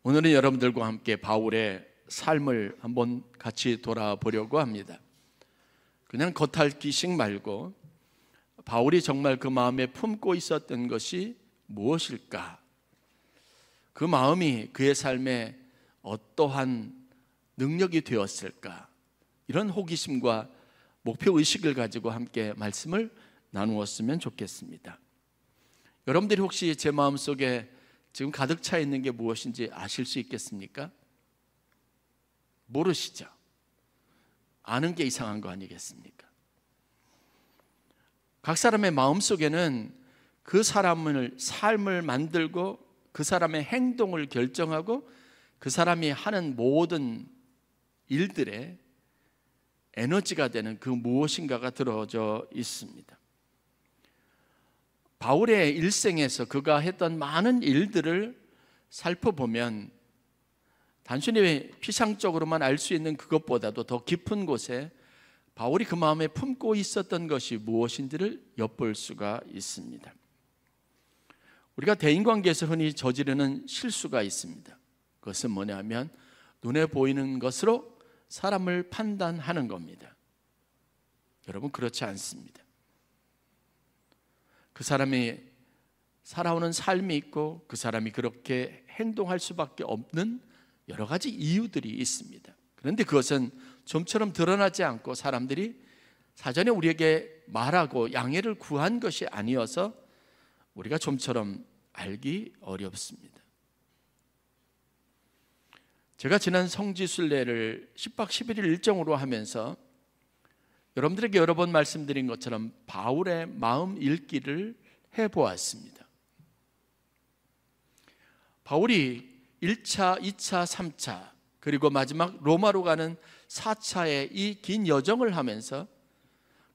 오늘은 여러분들과 함께 바울의 삶을 한번 같이 돌아보려고 합니다. 그냥 겉핥기식 말고 바울이 정말 그 마음에 품고 있었던 것이 무엇일까? 그 마음이 그의 삶에 어떠한 능력이 되었을까? 이런 호기심과 목표의식을 가지고 함께 말씀을 나누었으면 좋겠습니다. 여러분들이 혹시 제 마음속에 지금 가득 차 있는 게 무엇인지 아실 수 있겠습니까? 모르시죠? 아는 게 이상한 거 아니겠습니까? 각 사람의 마음속에는 그 사람을 삶을 만들고 그 사람의 행동을 결정하고 그 사람이 하는 모든 일들에 에너지가 되는 그 무엇인가가 들어져 있습니다. 바울의 일생에서 그가 했던 많은 일들을 살펴보면 단순히 피상적으로만 알 수 있는 그것보다도 더 깊은 곳에 바울이 그 마음에 품고 있었던 것이 무엇인지를 엿볼 수가 있습니다. 우리가 대인관계에서 흔히 저지르는 실수가 있습니다. 그것은 뭐냐면 눈에 보이는 것으로 사람을 판단하는 겁니다. 여러분, 그렇지 않습니다. 그 사람이 살아오는 삶이 있고 그 사람이 그렇게 행동할 수밖에 없는 여러 가지 이유들이 있습니다. 그런데 그것은 좀처럼 드러나지 않고 사람들이 사전에 우리에게 말하고 양해를 구한 것이 아니어서 우리가 좀처럼 알기 어렵습니다. 제가 지난 성지순례를 10박 11일 일정으로 하면서 여러분들에게 여러 번 말씀드린 것처럼 바울의 마음 읽기를 해보았습니다. 바울이 1차, 2차, 3차 그리고 마지막 로마로 가는 4차의 이 긴 여정을 하면서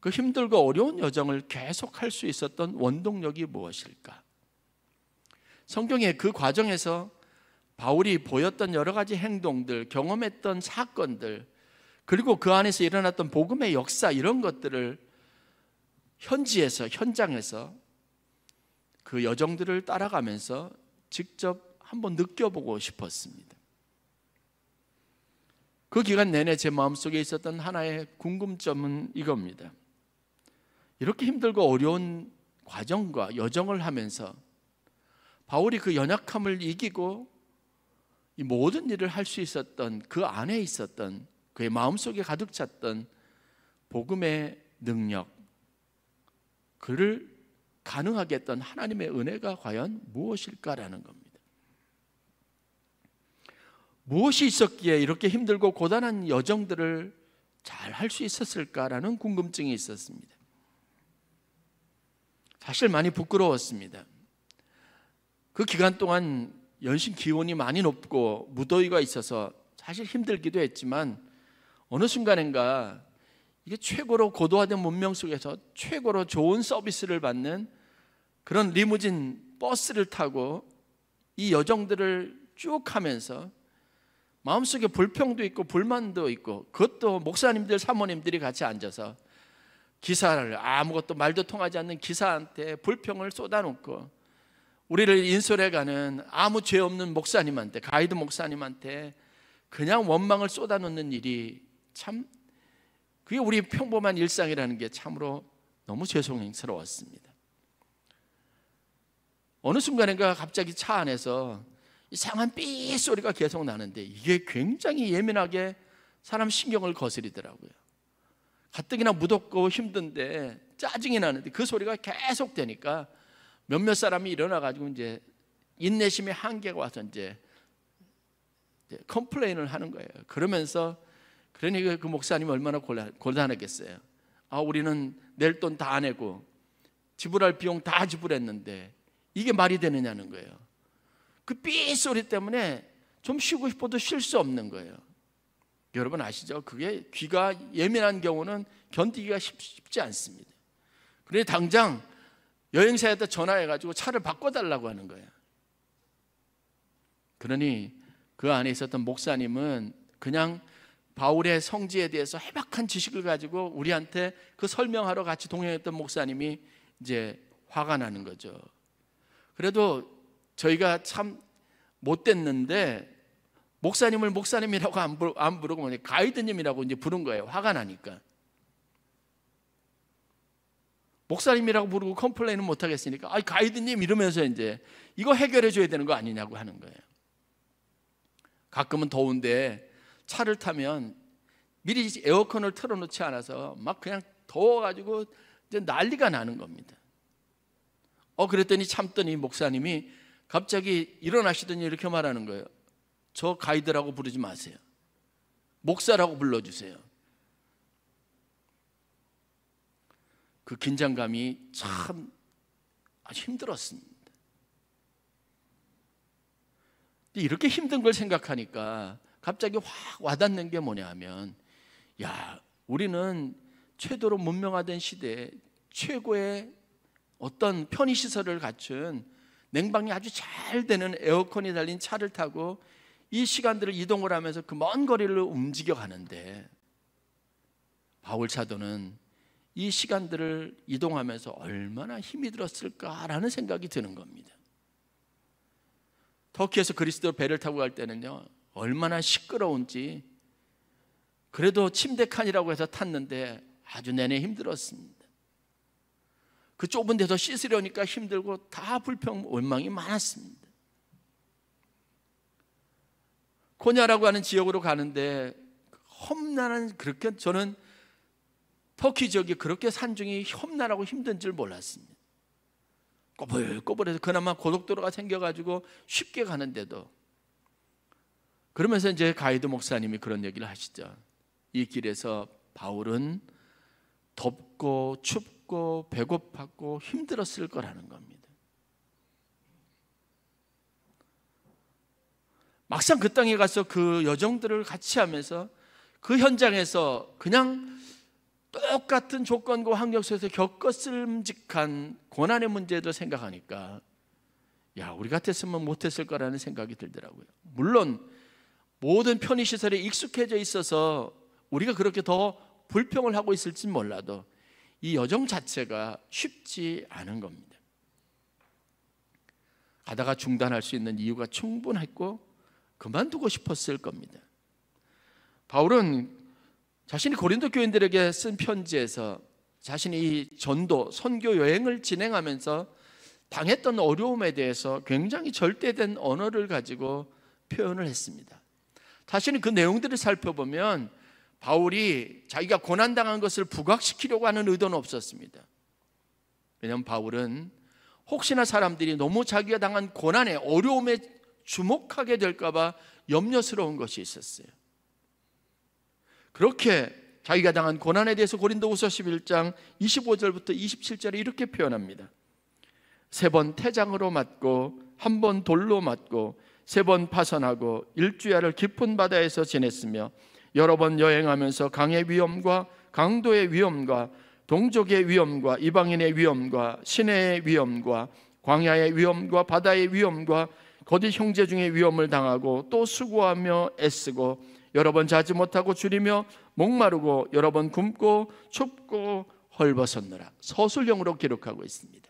그 힘들고 어려운 여정을 계속할 수 있었던 원동력이 무엇일까? 성경의 그 과정에서 바울이 보였던 여러 가지 행동들, 경험했던 사건들, 그리고 그 안에서 일어났던 복음의 역사, 이런 것들을 현지에서, 현장에서 그 여정들을 따라가면서 직접 한번 느껴보고 싶었습니다. 그 기간 내내 제 마음속에 있었던 하나의 궁금점은 이겁니다. 이렇게 힘들고 어려운 과정과 여정을 하면서 바울이 그 연약함을 이기고 이 모든 일을 할 수 있었던 그 안에 있었던 그의 마음속에 가득 찼던 복음의 능력, 그를 가능하게 했던 하나님의 은혜가 과연 무엇일까라는 겁니다. 무엇이 있었기에 이렇게 힘들고 고단한 여정들을 잘 할 수 있었을까라는 궁금증이 있었습니다. 사실 많이 부끄러웠습니다. 그 기간 동안 연신 기온이 많이 높고 무더위가 있어서 사실 힘들기도 했지만 어느 순간인가 이게 최고로 고도화된 문명 속에서 최고로 좋은 서비스를 받는 그런 리무진 버스를 타고 이 여정들을 쭉 하면서 마음속에 불평도 있고 불만도 있고, 그것도 목사님들, 사모님들이 같이 앉아서 기사를, 아무것도 말도 통하지 않는 기사한테 불평을 쏟아놓고 우리를 인솔해가는 아무 죄 없는 목사님한테, 가이드 목사님한테 그냥 원망을 쏟아놓는 일이 참, 그게 우리 평범한 일상이라는 게 참으로 너무 죄송스러웠습니다. 어느 순간인가 갑자기 차 안에서 이상한 삐 소리가 계속 나는데 이게 굉장히 예민하게 사람 신경을 거스리더라고요. 가뜩이나 무덥고 힘든데 짜증이 나는데 그 소리가 계속 되니까 몇몇 사람이 일어나가지고 이제 인내심의 한계가 와서 이제 컴플레인을 하는 거예요. 그러면서 그러니 그 목사님이 얼마나 곤란하겠어요. 우리는 낼 돈 다 내고 지불할 비용 다 지불했는데 이게 말이 되느냐는 거예요. 그 삐 소리 때문에 좀 쉬고 싶어도 쉴 수 없는 거예요. 여러분 아시죠? 그게 귀가 예민한 경우는 견디기가 쉽지 않습니다. 그래 당장 여행사에다 전화해가지고 차를 바꿔달라고 하는 거예요. 그러니 그 안에 있었던 목사님은 그냥 바울의 성지에 대해서 해박한 지식을 가지고 우리한테 그 설명하러 같이 동행했던 목사님이 이제 화가 나는 거죠. 그래도 저희가 참 못됐는데 목사님을 목사님이라고 안 부르고 가이드님이라고 이제 부른 거예요. 화가 나니까. 목사님이라고 부르고 컴플레인은 못 하겠으니까 가이드님 이러면서 이제 이거 해결해 줘야 되는 거 아니냐고 하는 거예요. 가끔은 더운데 차를 타면 미리 에어컨을 틀어놓지 않아서 막 그냥 더워가지고 이제 난리가 나는 겁니다. 그랬더니 참더니 목사님이 갑자기 일어나시더니 이렇게 말하는 거예요. 저 가이드라고 부르지 마세요. 목사라고 불러주세요. 그 긴장감이 참 아주 힘들었습니다. 이렇게 힘든 걸 생각하니까 갑자기 확 와닿는 게 뭐냐 하면, 우리는 최도로 문명화된 시대에 최고의 어떤 편의시설을 갖춘 냉방이 아주 잘 되는 에어컨이 달린 차를 타고 이 시간들을 이동을 하면서 그 먼 거리를 움직여 가는데, 바울 사도는 이 시간들을 이동하면서 얼마나 힘이 들었을까라는 생각이 드는 겁니다. 터키에서 그리스도 배를 타고 갈 때는요, 얼마나 시끄러운지. 그래도 침대 칸이라고 해서 탔는데 아주 내내 힘들었습니다. 그 좁은 데서 씻으려니까 힘들고 다 불평 원망이 많았습니다. 코냐라고 하는 지역으로 가는데 험난한, 그렇게 저는 터키 지역이 그렇게 산중이 험난하고 힘든 줄 몰랐습니다. 꼬불꼬불해서 그나마 고속도로가 생겨가지고 쉽게 가는데도, 그러면서 이제 가이드 목사님이 그런 얘기를 하시죠. 이 길에서 바울은 덥고 춥고 배고팠고 힘들었을 거라는 겁니다. 막상 그 땅에 가서 그 여정들을 같이 하면서 그 현장에서 그냥 똑같은 조건과 환경 속에서 겪었음직한 고난의 문제도 생각하니까 우리 같았으면 못했을 거라는 생각이 들더라고요. 물론 모든 편의시설에 익숙해져 있어서 우리가 그렇게 더 불평을 하고 있을지 몰라도 이 여정 자체가 쉽지 않은 겁니다. 가다가 중단할 수 있는 이유가 충분했고 그만두고 싶었을 겁니다. 바울은 자신이 고린도 교인들에게 쓴 편지에서 자신이 이 전도, 선교 여행을 진행하면서 당했던 어려움에 대해서 굉장히 절대된 언어를 가지고 표현을 했습니다. 자신이 그 내용들을 살펴보면 바울이 자기가 고난당한 것을 부각시키려고 하는 의도는 없었습니다. 왜냐하면 바울은 혹시나 사람들이 너무 자기가 당한 고난에, 어려움에 주목하게 될까 봐 염려스러운 것이 있었어요. 그렇게 자기가 당한 고난에 대해서 고린도후서 11장 25절부터 27절에 이렇게 표현합니다. 3번 태장으로 맞고 1번 돌로 맞고 3번 파선하고 일주야를 깊은 바다에서 지냈으며 여러 번 여행하면서 강의 위험과 강도의 위험과 동족의 위험과 이방인의 위험과 시내의 위험과 광야의 위험과 바다의 위험과 거짓 형제 중의 위험을 당하고 또 수고하며 애쓰고 여러 번 자지 못하고 줄이며 목마르고 여러 번 굶고 춥고 헐벗었노라. 서술형으로 기록하고 있습니다.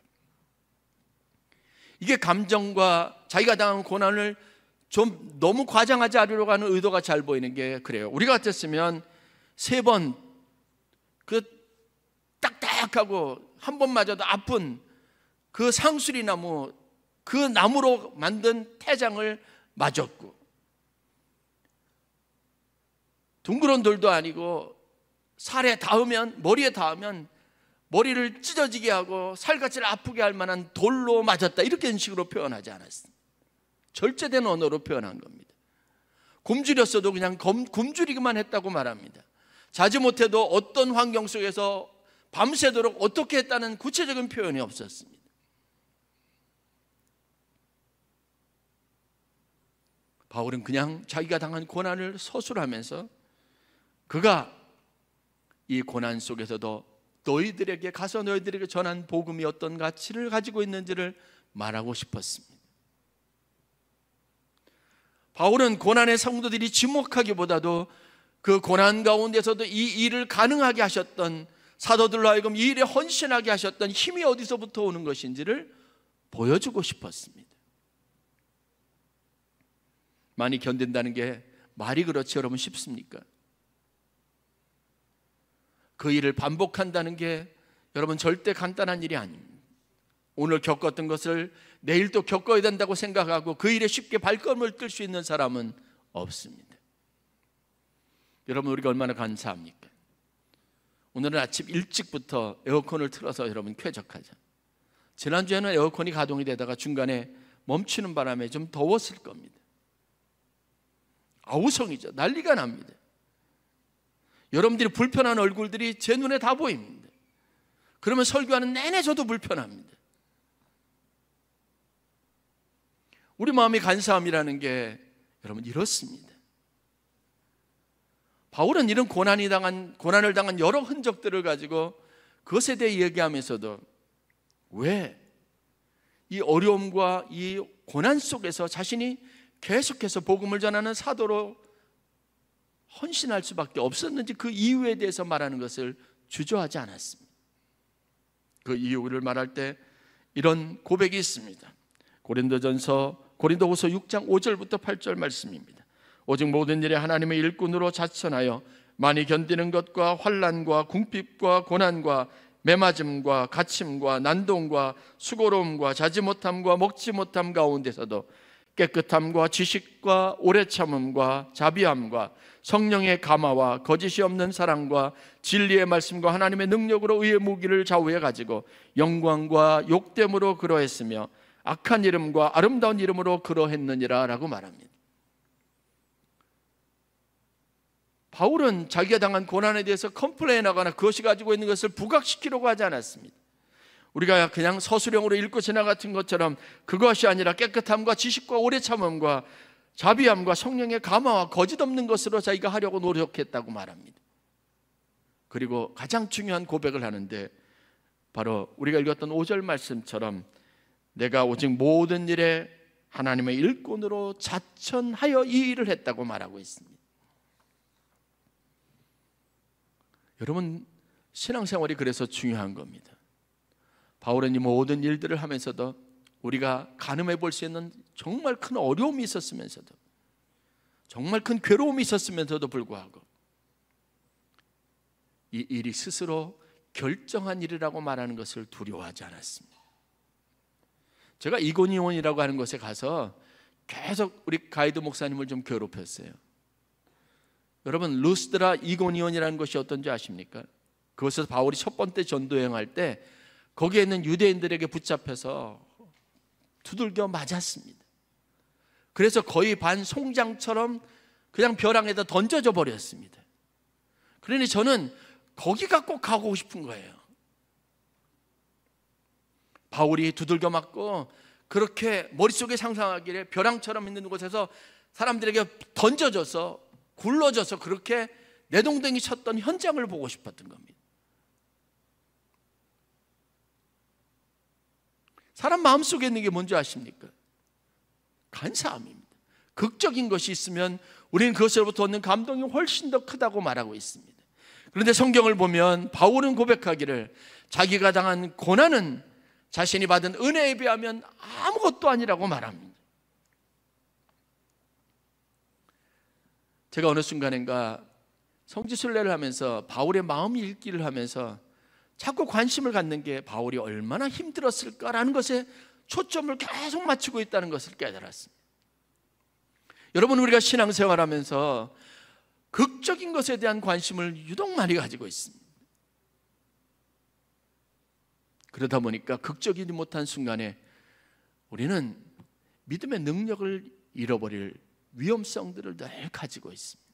이게 감정과 자기가 당한 고난을 좀 너무 과장하지 않으려고 하는 의도가 잘 보이는 게 그래요. 우리 같았으면 3번 그 딱딱하고 한 번 맞아도 아픈 그 상수리 나무, 그 나무로 만든 태장을 맞았고, 둥그런 돌도 아니고 살에 닿으면, 머리에 닿으면 머리를 찢어지게 하고 살갗을 아프게 할 만한 돌로 맞았다, 이렇게 식으로 표현하지 않았습니다. 절제된 언어로 표현한 겁니다. 굶주렸어도 그냥 굶주리기만 했다고 말합니다. 자지 못해도 어떤 환경 속에서 밤새도록 어떻게 했다는 구체적인 표현이 없었습니다. 바울은 그냥 자기가 당한 고난을 서술하면서 그가 이 고난 속에서도 너희들에게 가서 너희들에게 전한 복음이 어떤 가치를 가지고 있는지를 말하고 싶었습니다. 바울은 고난의 성도들이 지목하기보다도 그 고난 가운데서도 이 일을 가능하게 하셨던, 사도들로 하여금 이 일에 헌신하게 하셨던 힘이 어디서부터 오는 것인지를 보여주고 싶었습니다. 많이 견딘다는 게 말이 그렇지 여러분 쉽습니까? 그 일을 반복한다는 게 여러분 절대 간단한 일이 아닙니다. 오늘 겪었던 것을 내일 또 겪어야 된다고 생각하고 그 일에 쉽게 발걸음을 뜰 수 있는 사람은 없습니다. 여러분, 우리가 얼마나 감사합니까? 오늘은 아침 일찍부터 에어컨을 틀어서 여러분 쾌적하죠. 지난주에는 에어컨이 가동이 되다가 중간에 멈추는 바람에 좀 더웠을 겁니다. 아우성이죠. 난리가 납니다. 여러분들이 불편한 얼굴들이 제 눈에 다 보입니다. 그러면 설교하는 내내 저도 불편합니다. 우리 마음이 간사함이라는 게 여러분 이렇습니다. 바울은 이런 고난을 당한 여러 흔적들을 가지고 그것에 대해 얘기하면서도 왜 이 어려움과 이 고난 속에서 자신이 계속해서 복음을 전하는 사도로 헌신할 수밖에 없었는지 그 이유에 대해서 말하는 것을 주저하지 않았습니다. 그 이유를 말할 때 이런 고백이 있습니다. 고린도후서 6장 5절부터 8절 말씀입니다. 오직 모든 일에 하나님의 일꾼으로 자천하여 많이 견디는 것과 환난과 궁핍과 고난과 매맞음과 갇힘과 난동과 수고로움과 자지 못함과 먹지 못함 가운데서도 깨끗함과 지식과 오래 참음과 자비함과 성령의 감화와 거짓이 없는 사랑과 진리의 말씀과 하나님의 능력으로 의의 무기를 좌우해 가지고 영광과 욕됨으로 그러했으며 악한 이름과 아름다운 이름으로 그러했느니라 라고 말합니다. 바울은 자기가 당한 고난에 대해서 컴플레인하거나 그것이 가지고 있는 것을 부각시키려고 하지 않았습니다. 우리가 그냥 서술형으로 읽고 지나갔던 것처럼 그것이 아니라 깨끗함과 지식과 오래 참음과 자비함과 성령의 감화와 거짓 없는 것으로 자기가 하려고 노력했다고 말합니다. 그리고 가장 중요한 고백을 하는데 바로 우리가 읽었던 5절 말씀처럼 내가 오직 모든 일에 하나님의 일꾼으로 자천하여 이 일을 했다고 말하고 있습니다. 여러분, 신앙생활이 그래서 중요한 겁니다. 바울은 이 모든 일들을 하면서도 우리가 가늠해 볼 수 있는 정말 큰 어려움이 있었으면서도 정말 큰 괴로움이 있었으면서도 불구하고 이 일이 스스로 결정한 일이라고 말하는 것을 두려워하지 않았습니다. 제가 이고니온이라고 하는 곳에 가서 계속 우리 가이드 목사님을 좀 괴롭혔어요. 여러분, 루스드라 이고니온이라는 것이 어떤지 아십니까? 그곳에서 바울이 첫 번째 전도 여행할 때 거기에 있는 유대인들에게 붙잡혀서 두들겨 맞았습니다. 그래서 거의 반 송장처럼 그냥 벼랑에다 던져져 버렸습니다. 그러니 저는 거기가 꼭 가고 싶은 거예요. 바울이 두들겨 맞고 그렇게 머릿속에 상상하기를 벼랑처럼 있는 곳에서 사람들에게 던져져서 굴러져서 그렇게 내동댕이 쳤던 현장을 보고 싶었던 겁니다. 사람 마음속에 있는 게 뭔지 아십니까? 간사함입니다. 극적인 것이 있으면 우리는 그것으로부터 얻는 감동이 훨씬 더 크다고 말하고 있습니다. 그런데 성경을 보면 바울은 고백하기를 자기가 당한 고난은 자신이 받은 은혜에 비하면 아무것도 아니라고 말합니다. 제가 어느 순간인가 성지순례를 하면서 바울의 마음 읽기를 하면서 자꾸 관심을 갖는 게 바울이 얼마나 힘들었을까라는 것에 초점을 계속 맞추고 있다는 것을 깨달았습니다. 여러분, 우리가 신앙생활하면서 극적인 것에 대한 관심을 유독 많이 가지고 있습니다. 그러다 보니까 극적이지 못한 순간에 우리는 믿음의 능력을 잃어버릴 위험성들을 늘 가지고 있습니다.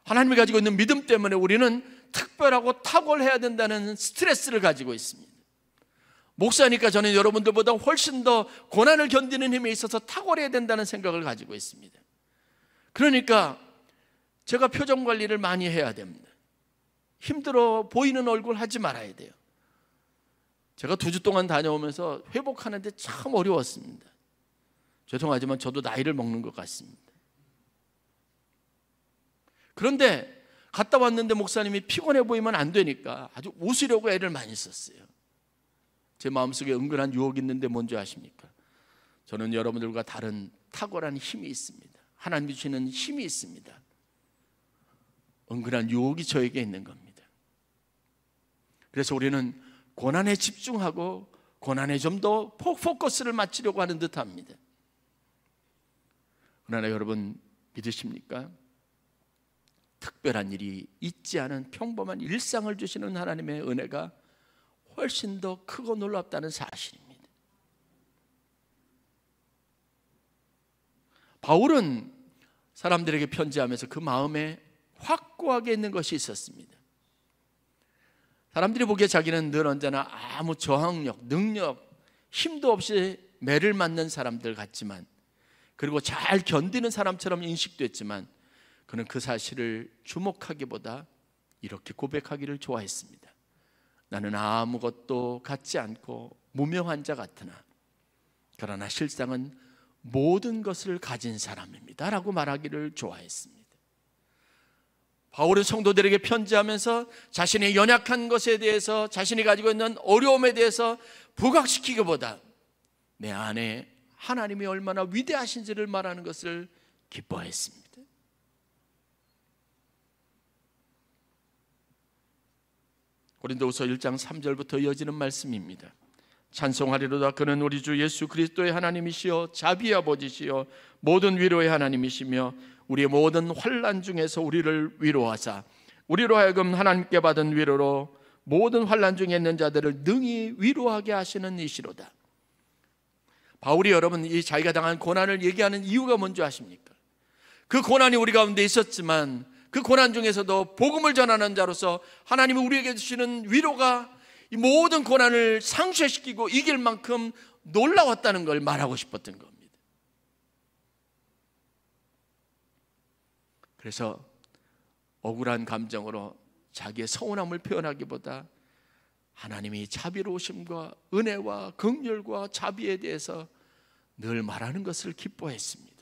하나님이 가지고 있는 믿음 때문에 우리는 특별하고 탁월해야 된다는 스트레스를 가지고 있습니다. 목사니까 저는 여러분들보다 훨씬 더 고난을 견디는 힘에 있어서 탁월해야 된다는 생각을 가지고 있습니다. 그러니까 제가 표정 관리를 많이 해야 됩니다. 힘들어 보이는 얼굴 하지 말아야 돼요. 제가 2주 동안 다녀오면서 회복하는데 참 어려웠습니다. 죄송하지만 저도 나이를 먹는 것 같습니다. 그런데 갔다 왔는데 목사님이 피곤해 보이면 안 되니까 아주 웃으려고 애를 많이 썼어요. 제 마음속에 은근한 유혹이 있는데 뭔지 아십니까? 저는 여러분들과 다른 탁월한 힘이 있습니다. 하나님이 주시는 힘이 있습니다. 은근한 유혹이 저에게 있는 겁니다. 그래서 우리는 고난에 집중하고 고난에 좀 더 포커스를 맞추려고 하는 듯합니다. 그러나 여러분 믿으십니까? 특별한 일이 있지 않은 평범한 일상을 주시는 하나님의 은혜가 훨씬 더 크고 놀랍다는 사실입니다. 바울은 사람들에게 편지하면서 그 마음에 확고하게 있는 것이 있었습니다. 사람들이 보기에 자기는 늘 언제나 아무 저항력, 능력, 힘도 없이 매를 맞는 사람들 같지만, 그리고 잘 견디는 사람처럼 인식됐지만, 그는 그 사실을 주목하기보다 이렇게 고백하기를 좋아했습니다. 나는 아무것도 갖지 않고 무명한 자 같으나 그러나 실상은 모든 것을 가진 사람입니다 라고 말하기를 좋아했습니다. 바울은 성도들에게 편지하면서 자신의 연약한 것에 대해서, 자신이 가지고 있는 어려움에 대해서 부각시키기보다 내 안에 하나님이 얼마나 위대하신지를 말하는 것을 기뻐했습니다. 고린도후서 1장 3절부터 이어지는 말씀입니다. 찬송하리로다. 그는 우리 주 예수 그리스도의 하나님이시여 자비의 아버지시여 모든 위로의 하나님이시며 우리의 모든 환난 중에서 우리를 위로하사 우리로 하여금 하나님께 받은 위로로 모든 환난 중에 있는 자들을 능히 위로하게 하시는 이시로다. 바울이 여러분 이 자기가 당한 고난을 얘기하는 이유가 뭔지 아십니까? 그 고난이 우리 가운데 있었지만 그 고난 중에서도 복음을 전하는 자로서 하나님이 우리에게 주시는 위로가 이 모든 고난을 상쇄시키고 이길 만큼 놀라웠다는 걸 말하고 싶었던 겁니다. 그래서 억울한 감정으로 자기의 서운함을 표현하기보다 하나님이 자비로우심과 은혜와 긍휼과 자비에 대해서 늘 말하는 것을 기뻐했습니다.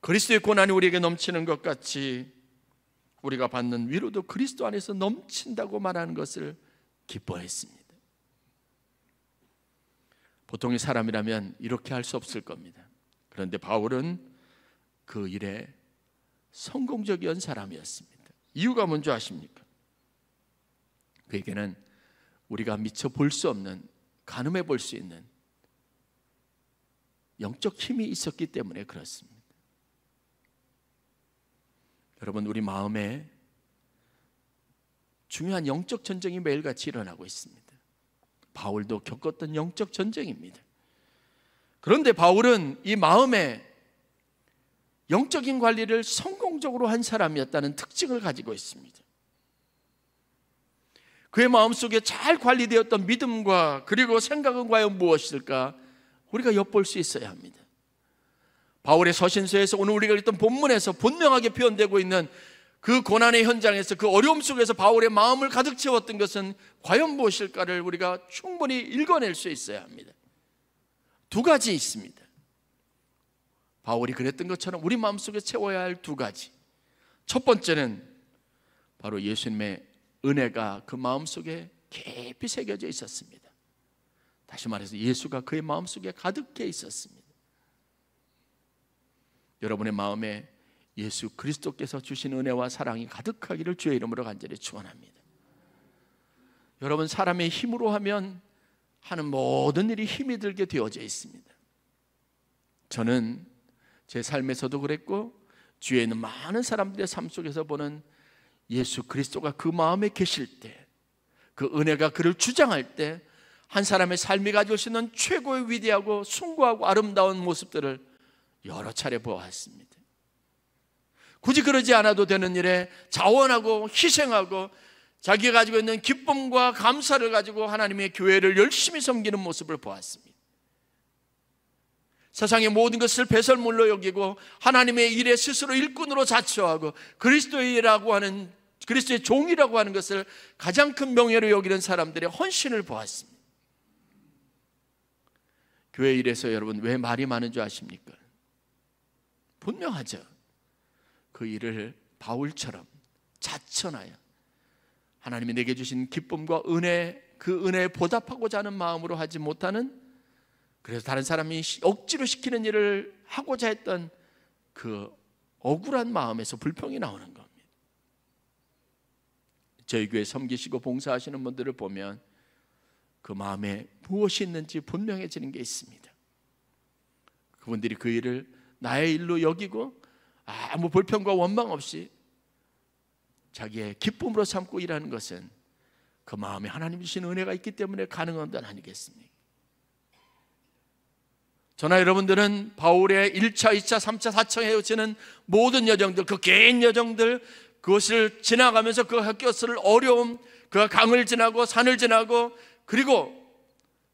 그리스도의 고난이 우리에게 넘치는 것 같이 우리가 받는 위로도 그리스도 안에서 넘친다고 말하는 것을 기뻐했습니다. 보통의 사람이라면 이렇게 할 수 없을 겁니다. 그런데 바울은 그 일에 성공적인 사람이었습니다. 이유가 뭔지 아십니까? 그에게는 우리가 미처 볼 수 없는, 가늠해 볼 수 있는 영적 힘이 있었기 때문에 그렇습니다. 여러분, 우리 마음에 중요한 영적 전쟁이 매일같이 일어나고 있습니다. 바울도 겪었던 영적 전쟁입니다. 그런데 바울은 이 마음에 영적인 관리를 성공적으로 한 사람이었다는 특징을 가지고 있습니다. 그의 마음속에 잘 관리되었던 믿음과 그리고 생각은 과연 무엇일까? 우리가 엿볼 수 있어야 합니다. 바울의 서신서에서 오늘 우리가 읽던 본문에서 분명하게 표현되고 있는 그 고난의 현장에서, 그 어려움 속에서 바울의 마음을 가득 채웠던 것은 과연 무엇일까를 우리가 충분히 읽어낼 수 있어야 합니다. 두 가지 있습니다. 바울이 그랬던 것처럼 우리 마음속에 채워야 할 두 가지. 첫 번째는 바로 예수님의 은혜가 그 마음속에 깊이 새겨져 있었습니다. 다시 말해서 예수가 그의 마음속에 가득해 있었습니다. 여러분의 마음에 예수 그리스도께서 주신 은혜와 사랑이 가득하기를 주의 이름으로 간절히 축원합니다. 여러분, 사람의 힘으로 하면 하는 모든 일이 힘이 들게 되어져 있습니다. 저는 제 삶에서도 그랬고 주위에 있는 많은 사람들의 삶 속에서 보는 예수 그리스도가 그 마음에 계실 때, 그 은혜가 그를 주장할 때 한 사람의 삶이 가질 수 있는 최고의 위대하고 숭고하고 아름다운 모습들을 여러 차례 보았습니다. 굳이 그러지 않아도 되는 일에 자원하고 희생하고 자기가 가지고 있는 기쁨과 감사를 가지고 하나님의 교회를 열심히 섬기는 모습을 보았습니다. 세상의 모든 것을 배설물로 여기고 하나님의 일에 스스로 일꾼으로 자처하고 그리스도의 일이라고 하는, 그리스도의 종이라고 하는 것을 가장 큰 명예로 여기는 사람들의 헌신을 보았습니다. 교회 일에서 여러분 왜 말이 많은 줄 아십니까? 분명하죠. 그 일을 바울처럼 자천하여 하나님이 내게 주신 기쁨과 은혜, 그 은혜에 보답하고자 하는 마음으로 하지 못하는, 그래서 다른 사람이 억지로 시키는 일을 하고자 했던 그 억울한 마음에서 불평이 나오는 겁니다. 저희 교회 섬기시고 봉사하시는 분들을 보면 그 마음에 무엇이 있는지 분명해지는 게 있습니다. 그분들이 그 일을 나의 일로 여기고 아무 불평과 원망 없이 자기의 기쁨으로 삼고 일하는 것은 그 마음에 하나님 주신 은혜가 있기 때문에 가능한 것 아니겠습니까? 저나 여러분들은 바울의 1차, 2차, 3차, 4차 헤어지는 모든 여정들, 그 긴 여정들, 그것을 지나가면서 그 겪었을 어려움, 그 강을 지나고 산을 지나고 그리고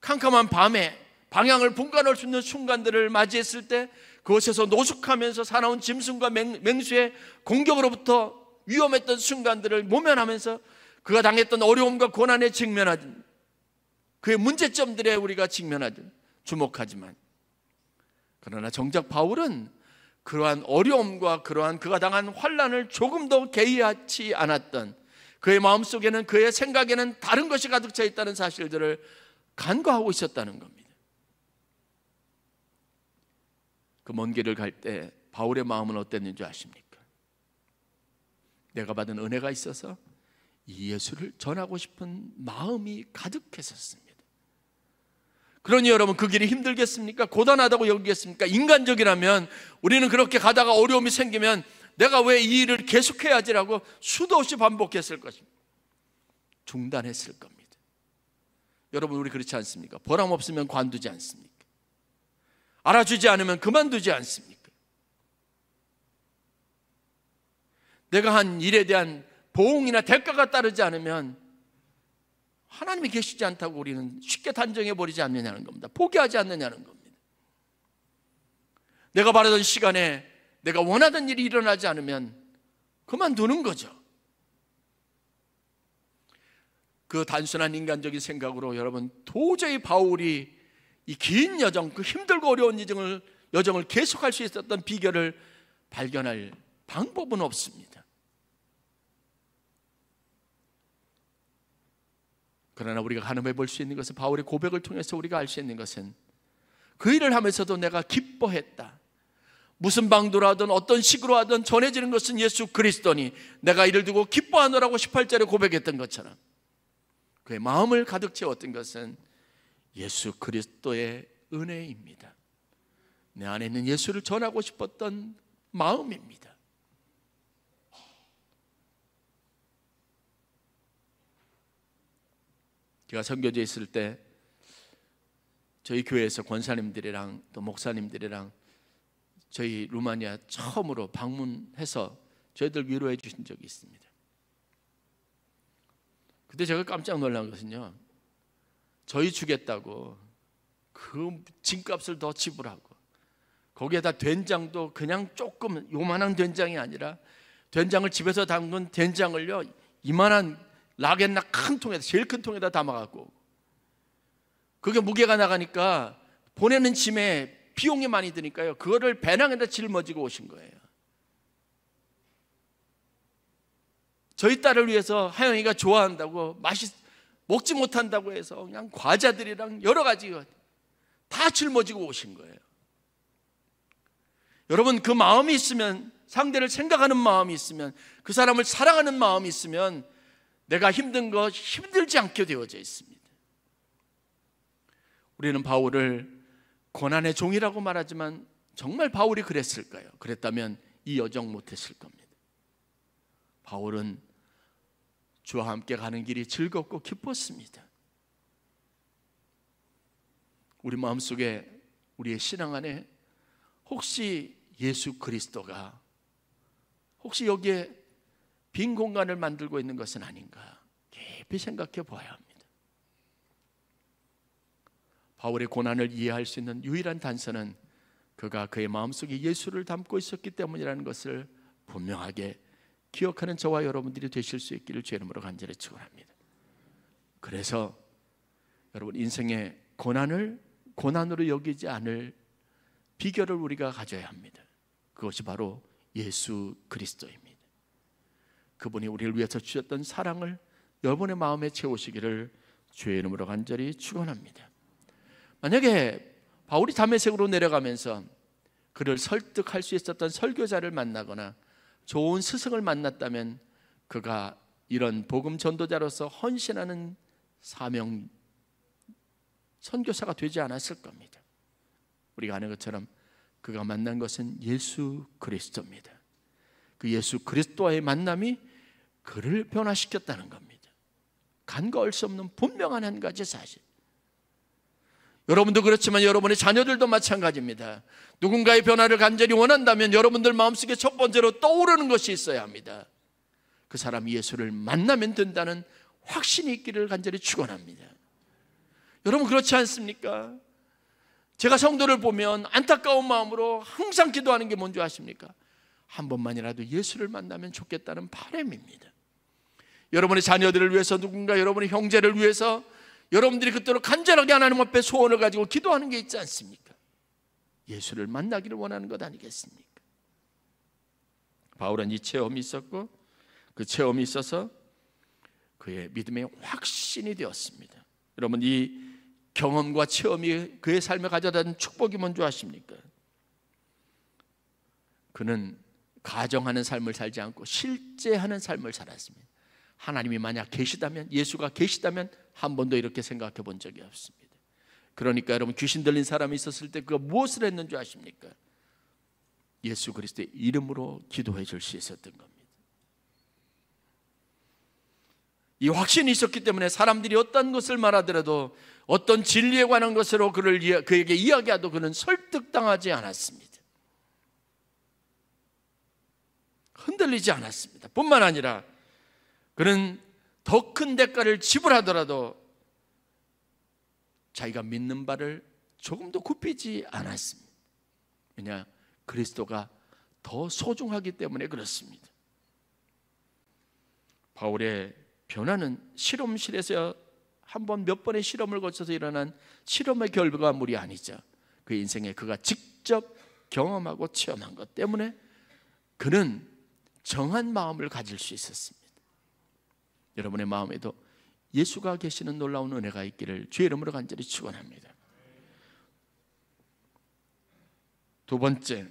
캄캄한 밤에 방향을 분간할 수 있는 순간들을 맞이했을 때 그것에서 노숙하면서 살아온 짐승과 맹수의 공격으로부터 위험했던 순간들을 모면하면서 그가 당했던 어려움과 고난에 직면하든 그의 문제점들에 우리가 직면하든 주목하지만, 그러나 정작 바울은 그러한 어려움과 그러한 그가 당한 환난을 조금 더 개의하지 않았던, 그의 마음속에는, 그의 생각에는 다른 것이 가득 차 있다는 사실들을 간과하고 있었다는 겁니다. 그 먼 길을 갈 때 바울의 마음은 어땠는지 아십니까? 내가 받은 은혜가 있어서 이 예수를 전하고 싶은 마음이 가득했었습니다. 그러니 여러분, 그 길이 힘들겠습니까? 고단하다고 여기겠습니까? 인간적이라면 우리는 그렇게 가다가 어려움이 생기면 내가 왜 이 일을 계속해야지라고 수도 없이 반복했을 것입니다. 중단했을 겁니다. 여러분, 우리 그렇지 않습니까? 보람 없으면 관두지 않습니까? 알아주지 않으면 그만두지 않습니까? 내가 한 일에 대한 보응이나 대가가 따르지 않으면 하나님이 계시지 않다고 우리는 쉽게 단정해버리지 않느냐는 겁니다. 포기하지 않느냐는 겁니다. 내가 바라던 시간에 내가 원하던 일이 일어나지 않으면 그만두는 거죠. 그 단순한 인간적인 생각으로 여러분, 도저히 바울이 이 긴 여정, 그 힘들고 어려운 여정을 계속할 수 있었던 비결을 발견할 방법은 없습니다. 그러나 우리가 가늠해 볼 수 있는 것은, 바울의 고백을 통해서 우리가 알 수 있는 것은, 그 일을 하면서도 내가 기뻐했다. 무슨 방도로 하든 어떤 식으로 하든 전해지는 것은 예수 그리스도니 내가 이를 두고 기뻐하노라고 18절에 고백했던 것처럼 그의 마음을 가득 채웠던 것은 예수 그리스도의 은혜입니다. 내 안에 있는 예수를 전하고 싶었던 마음입니다. 제가 선교지에 있을 때 저희 교회에서 권사님들이랑 또 목사님들이랑 저희 루마니아 처음으로 방문해서 저희들 위로해 주신 적이 있습니다. 그때 제가 깜짝 놀란 것은요, 저희 주겠다고 그 짐값을 더 지불하고 거기에다 된장도 그냥 조금 요만한 된장이 아니라 된장을 집에서 담근 된장을요 이만한 라겐나 큰 통에다, 제일 큰 통에다 담아갖고 그게 무게가 나가니까 보내는 짐에 비용이 많이 드니까요 그거를 배낭에다 짊어지고 오신 거예요. 저희 딸을 위해서 하영이가 좋아한다고 먹지 못한다고 해서 그냥 과자들이랑 여러 가지 다 짊어지고 오신 거예요. 여러분, 그 마음이 있으면, 상대를 생각하는 마음이 있으면, 그 사람을 사랑하는 마음이 있으면 내가 힘든 거 힘들지 않게 되어져 있습니다. 우리는 바울을 고난의 종이라고 말하지만 정말 바울이 그랬을까요? 그랬다면 이 여정 못했을 겁니다. 바울은 주와 함께 가는 길이 즐겁고 기뻤습니다. 우리 마음속에, 우리의 신앙 안에 혹시 예수 그리스도가 혹시 여기에 빈 공간을 만들고 있는 것은 아닌가 깊이 생각해 보아야 합니다. 바울의 고난을 이해할 수 있는 유일한 단서는 그가 그의 마음속에 예수를 담고 있었기 때문이라는 것을 분명하게 기억하는 저와 여러분들이 되실 수 있기를 주의 이름으로 간절히 축원합니다. 그래서 여러분, 인생의 고난을 고난으로 여기지 않을 비결을 우리가 가져야 합니다. 그것이 바로 예수 그리스도입니다. 그분이 우리를 위해서 주셨던 사랑을 여러분의 마음에 채우시기를 주의 이름으로 간절히 축원합니다. 만약에 바울이 다메섹으로 내려가면서 그를 설득할 수 있었던 설교자를 만나거나 좋은 스승을 만났다면 그가 이런 복음 전도자로서 헌신하는 사명 선교사가 되지 않았을 겁니다. 우리가 아는 것처럼 그가 만난 것은 예수 그리스도입니다. 그 예수 그리스도와의 만남이 그를 변화시켰다는 겁니다. 간과할 수 없는 분명한 한 가지 사실. 여러분도 그렇지만 여러분의 자녀들도 마찬가지입니다. 누군가의 변화를 간절히 원한다면 여러분들 마음속에 첫 번째로 떠오르는 것이 있어야 합니다. 그 사람이 예수를 만나면 된다는 확신이 있기를 간절히 축원합니다. 여러분 그렇지 않습니까? 제가 성도를 보면 안타까운 마음으로 항상 기도하는 게 뭔지 아십니까? 한 번만이라도 예수를 만나면 좋겠다는 바람입니다. 여러분의 자녀들을 위해서, 누군가 여러분의 형제를 위해서 여러분들이 그토록 간절하게 하나님 앞에 소원을 가지고 기도하는 게 있지 않습니까? 예수를 만나기를 원하는 것 아니겠습니까? 바울은 이 체험이 있었고 그 체험이 있어서 그의 믿음의 확신이 되었습니다. 여러분 이 경험과 체험이 그의 삶에 가져다 준 축복이 뭔지 아십니까? 그는 가정하는 삶을 살지 않고 실제하는 삶을 살았습니다. 하나님이 만약 계시다면, 예수가 계시다면 한 번도 이렇게 생각해 본 적이 없습니다. 그러니까 여러분 귀신 들린 사람이 있었을 때 그가 무엇을 했는지 아십니까? 예수 그리스도의 이름으로 기도해 줄 수 있었던 겁니다. 이 확신이 있었기 때문에 사람들이 어떤 것을 말하더라도, 어떤 진리에 관한 것으로 그에게 이야기하도 그는 설득당하지 않았습니다. 흔들리지 않았습니다. 뿐만 아니라 그는 더 큰 대가를 지불하더라도 자기가 믿는 바를 조금도 굽히지 않았습니다. 왜냐? 그리스도가 더 소중하기 때문에 그렇습니다. 바울의 변화는 실험실에서 한 번 몇 번의 실험을 거쳐서 일어난 실험의 결과물이 아니죠. 그 인생에 그가 직접 경험하고 체험한 것 때문에 그는 정한 마음을 가질 수 있었습니다. 여러분의 마음에도 예수가 계시는 놀라운 은혜가 있기를 주의 이름으로 간절히 축원합니다. 두 번째,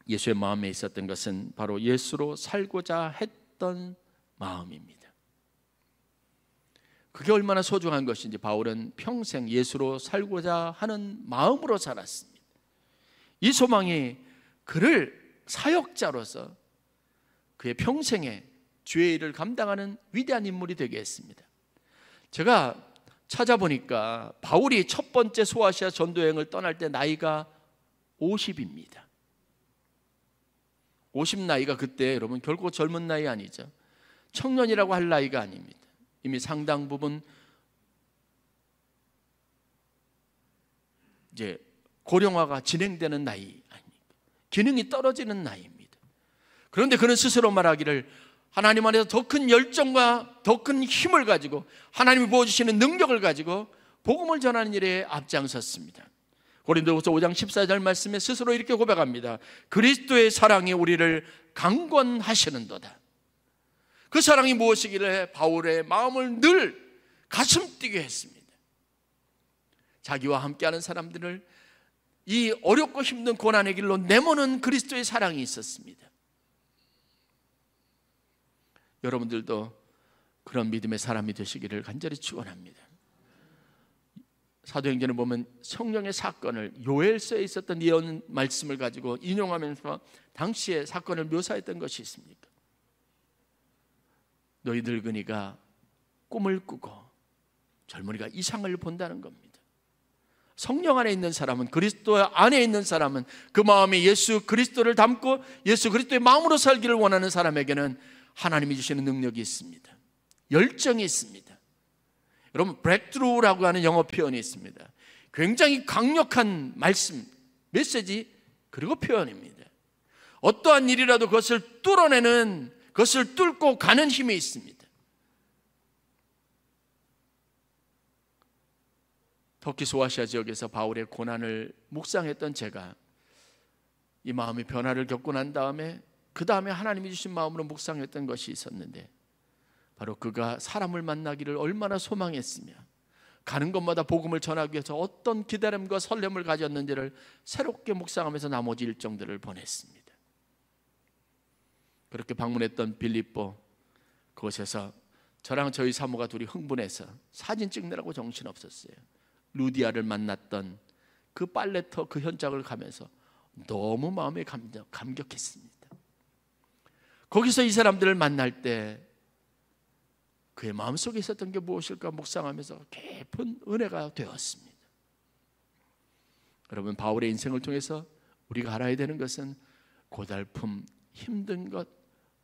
예수의 마음에 있었던 것은 바로 예수로 살고자 했던 마음입니다. 그게 얼마나 소중한 것인지 바울은 평생 예수로 살고자 하는 마음으로 살았습니다. 이 소망이 그를 사역자로서 그의 평생에 주의 일을 감당하는 위대한 인물이 되게 했습니다. 제가 찾아보니까 바울이 첫 번째 소아시아 전도여행을 떠날 때 나이가 50입니다. 50 나이가 그때 여러분 결코 젊은 나이 아니죠. 청년이라고 할 나이가 아닙니다. 이미 상당 부분 이제 고령화가 진행되는 나이 아닙니까? 기능이 떨어지는 나이입니다. 그런데 그는 스스로 말하기를 하나님 안에서 더 큰 열정과 더 큰 힘을 가지고 하나님이 부어주시는 능력을 가지고 복음을 전하는 일에 앞장섰습니다. 고린도후서 5장 14절 말씀에 스스로 이렇게 고백합니다. 그리스도의 사랑이 우리를 강권하시는도다. 그 사랑이 무엇이길래 바울의 마음을 늘 가슴 뛰게 했습니다. 자기와 함께하는 사람들을 이 어렵고 힘든 고난의 길로 내모는 그리스도의 사랑이 있었습니다. 여러분들도 그런 믿음의 사람이 되시기를 간절히 축원합니다. 사도행전을 보면 성령의 사건을, 요엘서에 있었던 예언 말씀을 가지고 인용하면서 당시의 사건을 묘사했던 것이 있습니까? 너희 늙은이가 꿈을 꾸고 젊은이가 이상을 본다는 겁니다. 성령 안에 있는 사람은, 그리스도 안에 있는 사람은, 그 마음에 예수 그리스도를 담고 예수 그리스도의 마음으로 살기를 원하는 사람에게는 하나님이 주시는 능력이 있습니다. 열정이 있습니다. 여러분 브레이크트루라고 하는 영어 표현이 있습니다. 굉장히 강력한 말씀, 메시지 그리고 표현입니다. 어떠한 일이라도 그것을 뚫어내는, 그것을 뚫고 가는 힘이 있습니다. 터키 소아시아 지역에서 바울의 고난을 묵상했던 제가 이 마음의 변화를 겪고 난 다음에 그 다음에 하나님이 주신 마음으로 묵상했던 것이 있었는데, 바로 그가 사람을 만나기를 얼마나 소망했으며 가는 곳마다 복음을 전하기 위해서 어떤 기다림과 설렘을 가졌는지를 새롭게 묵상하면서 나머지 일정들을 보냈습니다. 그렇게 방문했던 빌립보, 그곳에서 저랑 저희 사모가 둘이 흥분해서 사진 찍느라고 정신없었어요. 루디아를 만났던 그 빨래터 그 현장을 가면서 너무 마음에 감격했습니다. 거기서 이 사람들을 만날 때 그의 마음속에 있었던 게 무엇일까 묵상하면서 깊은 은혜가 되었습니다. 여러분, 바울의 인생을 통해서 우리가 알아야 되는 것은 고달픔, 힘든 것,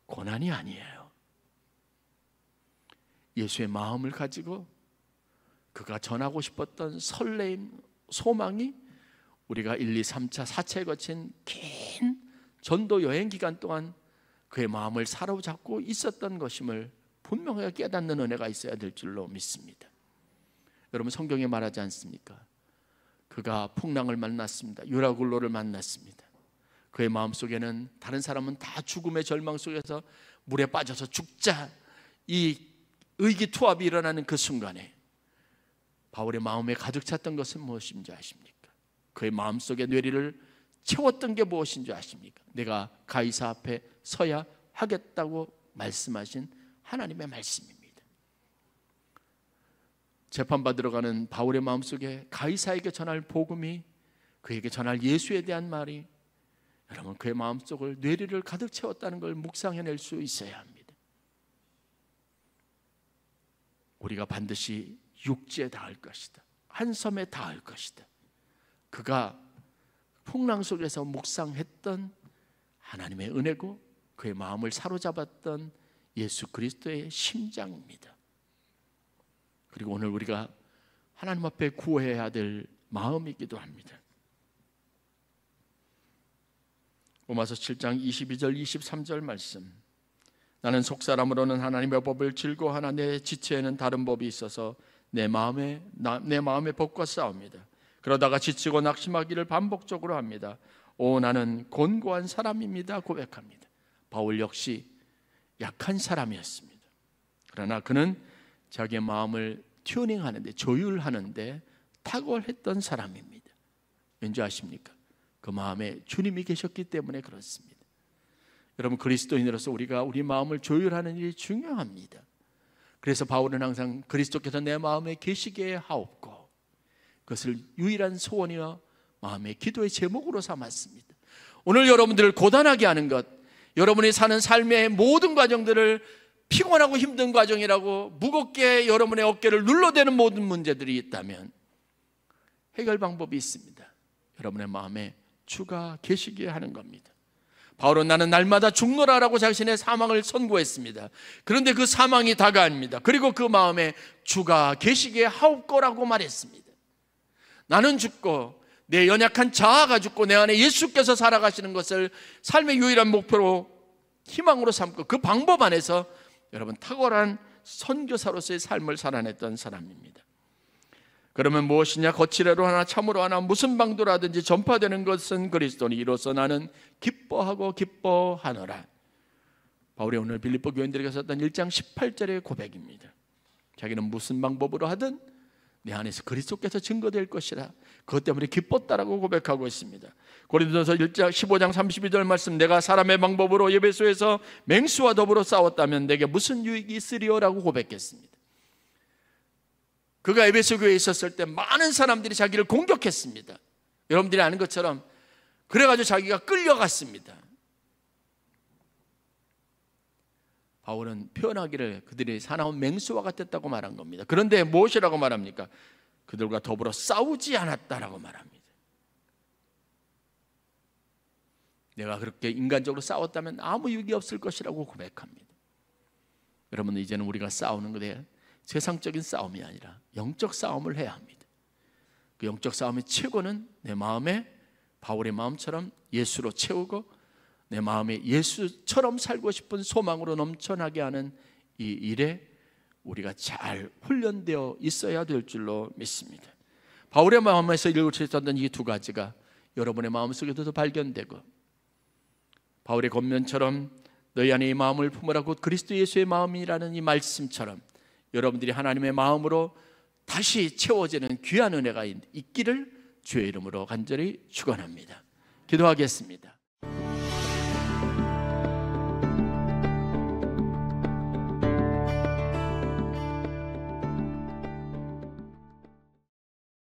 고난이 아니에요. 예수의 마음을 가지고 그가 전하고 싶었던 설레임, 소망이 우리가 1, 2, 3차, 4차에 거친 긴 전도 여행 기간 동안 그의 마음을 사로잡고 있었던 것임을 분명하게 깨닫는 은혜가 있어야 될 줄로 믿습니다. 여러분, 성경에 말하지 않습니까? 그가 풍랑을 만났습니다. 유라굴로를 만났습니다. 그의 마음속에는 다른 사람은 다 죽음의 절망 속에서 물에 빠져서 죽자, 이 의기투합이 일어나는 그 순간에 바울의 마음에 가득 찼던 것은 무엇인지 아십니까? 그의 마음속의 뇌리를 채웠던 게 무엇인지 아십니까? 내가 가이사 앞에 서야 하겠다고 말씀하신 하나님의 말씀입니다. 재판받으러 가는 바울의 마음속에 가이사에게 전할 복음이, 그에게 전할 예수에 대한 말이 여러분 그의 마음속을, 뇌리를 가득 채웠다는 걸 묵상해낼 수 있어야 합니다. 우리가 반드시 육지에 닿을 것이다, 한 섬에 닿을 것이다. 그가 풍랑 속에서 묵상했던 하나님의 은혜고 그의 마음을 사로잡았던 예수 그리스도의 심장입니다. 그리고 오늘 우리가 하나님 앞에 구해야 될 마음이기도 합니다. 로마서 7장 22절 23절 말씀, 나는 속사람으로는 하나님의 법을 즐거워하나 내 지체에는 다른 법이 있어서 내 마음의 법과 싸웁니다. 그러다가 지치고 낙심하기를 반복적으로 합니다. 오, 나는 곤고한 사람입니다 고백합니다. 바울 역시 약한 사람이었습니다. 그러나 그는 자기의 마음을 튜닝하는데, 조율하는데 탁월했던 사람입니다. 왠지 아십니까? 그 마음에 주님이 계셨기 때문에 그렇습니다. 여러분, 그리스도인으로서 우리가 우리 마음을 조율하는 일이 중요합니다. 그래서 바울은 항상 그리스도께서 내 마음에 계시게 하옵고, 그것을 유일한 소원이와 마음의 기도의 제목으로 삼았습니다. 오늘 여러분들을 고단하게 하는 것, 여러분이 사는 삶의 모든 과정들을 피곤하고 힘든 과정이라고 무겁게 여러분의 어깨를 눌러대는 모든 문제들이 있다면 해결 방법이 있습니다. 여러분의 마음에 주가 계시게 하는 겁니다. 바울은 나는 날마다 죽노라라고 자신의 사망을 선고했습니다. 그런데 그 사망이 다가옵니다. 그리고 그 마음에 주가 계시게 하옵고라고 말했습니다. 나는 죽고 내 연약한 자아가 죽고 내 안에 예수께서 살아가시는 것을 삶의 유일한 목표로, 희망으로 삼고 그 방법 안에서 여러분 탁월한 선교사로서의 삶을 살아냈던 사람입니다. 그러면 무엇이냐? 거칠애로 하나 참으로 하나 무슨 방도라든지 전파되는 것은 그리스도니 이로써 나는 기뻐하고 기뻐하노라. 바울이 오늘 빌립보 교인들에게 썼던 1장 18절의 고백입니다. 자기는 무슨 방법으로 하든 내 안에서 그리스도께서 증거될 것이라, 그것 때문에 기뻤다라고 고백하고 있습니다. 고린도전서 15장 32절 말씀, 내가 사람의 방법으로 에베소에서 맹수와 더불어 싸웠다면 내게 무슨 유익이 있으리요라고 고백했습니다. 그가 에베소 교회에 있었을 때 많은 사람들이 자기를 공격했습니다. 여러분들이 아는 것처럼 그래가지고 자기가 끌려갔습니다. 바울은 표현하기를 그들이 사나운 맹수와 같았다고 말한 겁니다. 그런데 무엇이라고 말합니까? 그들과 더불어 싸우지 않았다라고 말합니다. 내가 그렇게 인간적으로 싸웠다면 아무 유익이 없을 것이라고 고백합니다. 여러분, 이제는 우리가 싸우는 것에 세상적인 싸움이 아니라 영적 싸움을 해야 합니다. 그 영적 싸움의 최고는 내 마음에 바울의 마음처럼 예수로 채우고 내 마음에 예수처럼 살고 싶은 소망으로 넘쳐나게 하는 이 일에 우리가 잘 훈련되어 있어야 될 줄로 믿습니다. 바울의 마음에서 일구셨던 이 두 가지가 여러분의 마음속에도 발견되고, 바울의 겉면처럼 너희 안에 이 마음을 품으라 곧 그리스도 예수의 마음이라는 이 말씀처럼 여러분들이 하나님의 마음으로 다시 채워지는 귀한 은혜가 있기를 주의 이름으로 간절히 축원합니다. 기도하겠습니다.